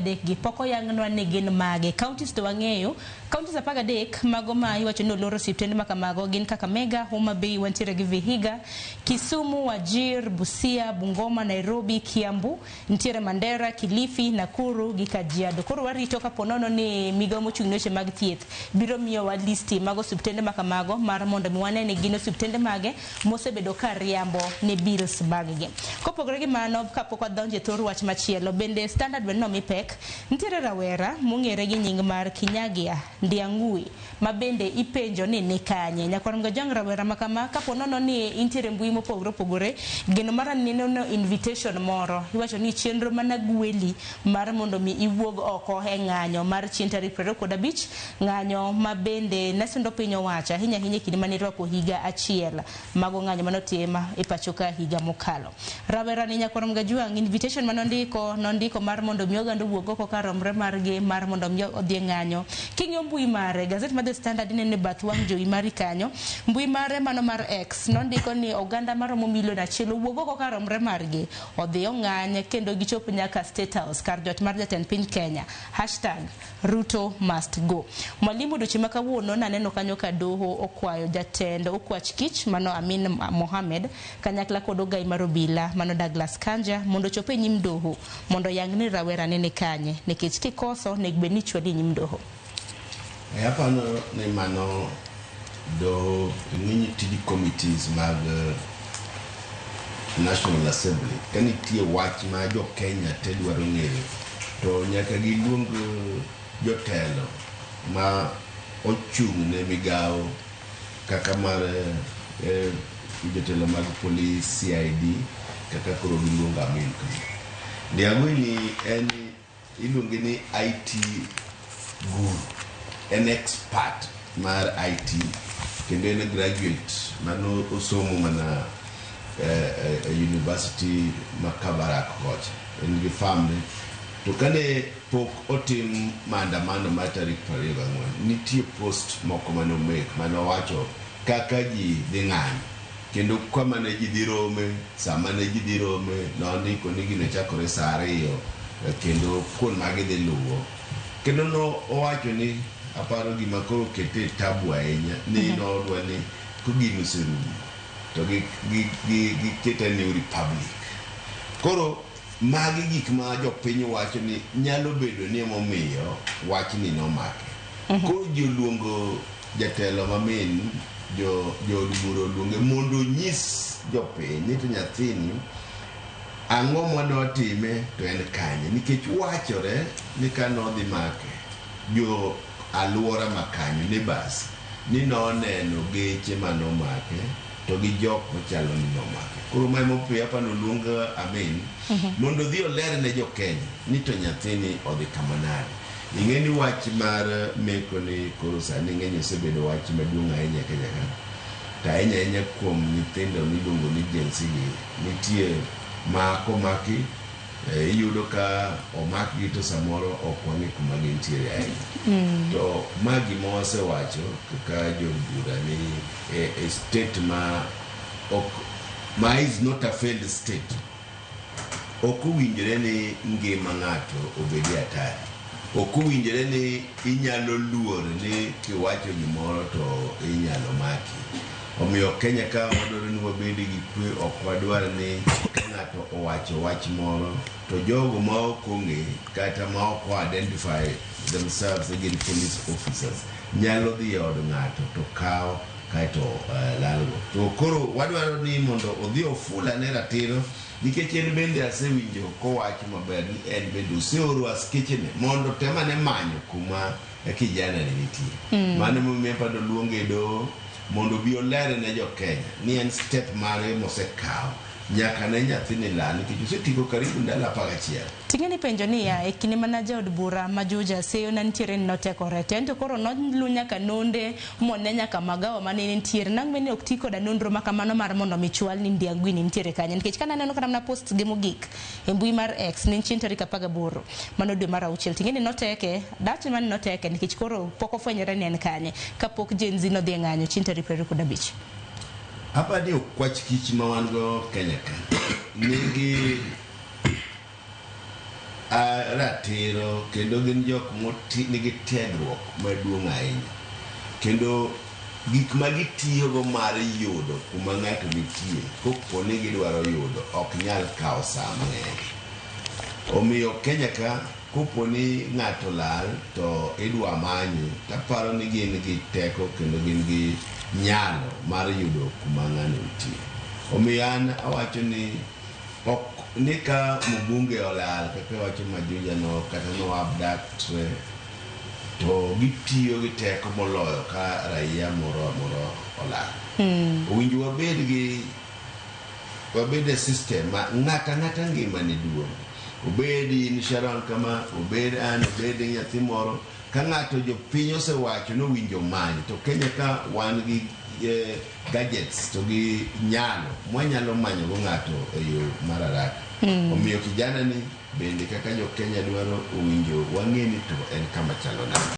13 gi poko yangnwa ne gin mage counties to wang'eyo counties 13 mago ma iwacho ni oloro osiptende ma kamago gin Kakamega, Homa Bay, wantiere gi Vihiga, Kisumu, Wajir, Busia, Bungoma, Nairobi, Kiambu, ntiere Mandera, Kilifi, Nakuru gi Kajiado. Koro warito ka ponono ni migao mochung' weche mag thieth biro miyo wa listi mago osiptende ma kamago mar mondo mi wane ni gin osiptende mage mosebedo ka riambo ne bills mag-gi. Kopogore gi mano, kapok wadonjo e thor wach machielo, bende Standard bende nomiyo pek ntiere rawera mong'ere gi nying mar Kinyagia Ndiangui ma bende ipenjo ni kanye. Nyakwar Mgajang rawera makama kapo nono ni intiere mbui mopogore opogore geno mara neno invitation moro iwacho ni chenro mana gweli mar mondo mi iwuog oko e ng'anyo mar chien tarik 25 ng'anyo ma bende nesundo piny owacho ahinya kinde mane rwako higa achiel mago ng'anyo manotema e pacho ka higa mokalo. Rawera ni Nyakwar Mgajang invitation manondiko mar mondo mi oganda wuog oko ka romre margi mar mondo mi odhi ng'anyo. King'yo mbui mare gazet mar The Standard nene bath wang' jowi mari kanyo mbui mare mano mar X nondiko ni oganda maromo milion 1 wuog oko ka romre margi odhi ong'any kendo gichop nyaka State House kar jot mar jatend piny Kenya #Ruto must go. Mwalimu doche makawuono naneno kanyo ka doho okwayo jatend okwach kich mano Amin Mohamed kanyakla kod ogai mar obila mano Douglas Kanja mondo chop e nyim doho mondo yang ni rawera nene kanye nikech kikoso negbe ni chwadi nyim doho. Hapa ni mano do ng'inyi tiji committees mag National Assembly kani tie wach ma jo Kenya te dwaro ng'eyo to nyaka giluong jotelo ma ochung' ne migao kaka mar jotelo mag police CID kaka koro giluongo Amin. Ndiangui ni en iluongi ni IT guru, an expert mar IT kendo en graduate mano osomo mana university ma Kabarak kocha en gi family to kane pok otim maandamano mar tarik 24 nitie post moko manowacho kaka ji dhi ng'anyo kendo kama ne ji dhi rome sama ne ji dhi rome nondiko ni gino chakore saa 2 kendo kuon magi dhi luwo kendo no owacho ni aparo gima koro kete tabu ahinya ni nodwa ni kugino serumu to gi kete New Republic. Koro magi gik ma jo piny wacho ni nyalo bedo ni momiyo wach ni nomake. Koro joluongo jatelo mamin jo buro luonge mondo nyis jo piny ni to nyathini ang'o manotime to en kanye nikech wachore ni kanodhi make jo aluora makanyo ne bas ni noneno geche manomake to gi jok machalo ni nomake. Koro mai mopi hapa noluonga Amin mondo dhi oler ne jo Kenya ni to nyathini odhi kamanade. Ing'eni wach mar meko ni koro sani ng'eny osebedo wach maduong' ahinya Kenya ka ta ahinya kuom nyithindo miluongo ni Gen Z nitie maki iyudo ka omakgi to samoro ok wang'e kuma gintiere ahinya. To magi mosewacho kaka jobura ni a state ma is not a failed state ok owinjore ni ngima ng'ato obedi atari, ok owinjore ni inyalo luor ni kiwacho gimoro to inyalo maki. Omiyo Kenya ka wadwaro ni wabedi gi kwe, ok wadwar ni ng'ato owacho wach moro to jogo ma ok ong'e kata ma ok identify themselves against police officers nyalo dhi e od ng'ato to kawo kaeto lalgo. To koro wadwaro ni mondo odhi ofula ne ratiro nikech en bende asewinjo kowacho maber ni en bende oseoro askechene mondo temane manyo kuma kijana ni nitie. Mano momiyo pado luonge do mondo bi olere ne jo Kenya ni en step mare mosekawo nyaka ne nyathini lal nikech osetigo karibu ndalo 11. Ting'eni penjo ni e kinde mana jaod bura ma Juja seyo nantiere notekore to koro nolu nyaka nonde mone nyaka magawa mane nitiere nang'me ni ok ti koda nonro makamano mar mondo michwal ni Ndiangui nitiere kanye nikech kana neno kana na post gi mogik e mbui mar X ni chien tarik 18 mano dwe mar 6. Ting'eni noteke dati man noteke nikech koro pok ofwenyore ni en kanye kapok Gen Z no dhi ng'anyo chien tarik 25. Hapa ni okwach kich ma wan go Kenya ka nigi ratiro kendo gin jok nigi tiegruok maduong' ahinya kendo gik ma gitiyogo mar yudo kuma ng'ato nitie kopo ni gidwaro yudo ok nyal kawo saa mang'eny. Omiyo Kenya ka kopo ni ng'ato lal to idwa manye, taparo ni gin gi teko kendo gin gi nyalo mar yudo kuma ng'ano nitie. Omiyo an awacho ni ok ni ka mbunge olal kaka wacho Majuja no kata no abduct to gitiyo gi teko moloyo ka raia moro olal. Owinjo wabed e system ma ng'ata ngima ni duong'. Obed in Sharon kama, obed an, obed nyathi moro, ka ng'ato jopiny osewacho no winjo many to Kenya ka wan gi gadgets to gi nyalo mwanyalo manyo go ng'ato e yo mar haraka. Omiyo kijana ni bende kaka jo Kenya dwaro owinjo wang'e ni to en kama chalo nade.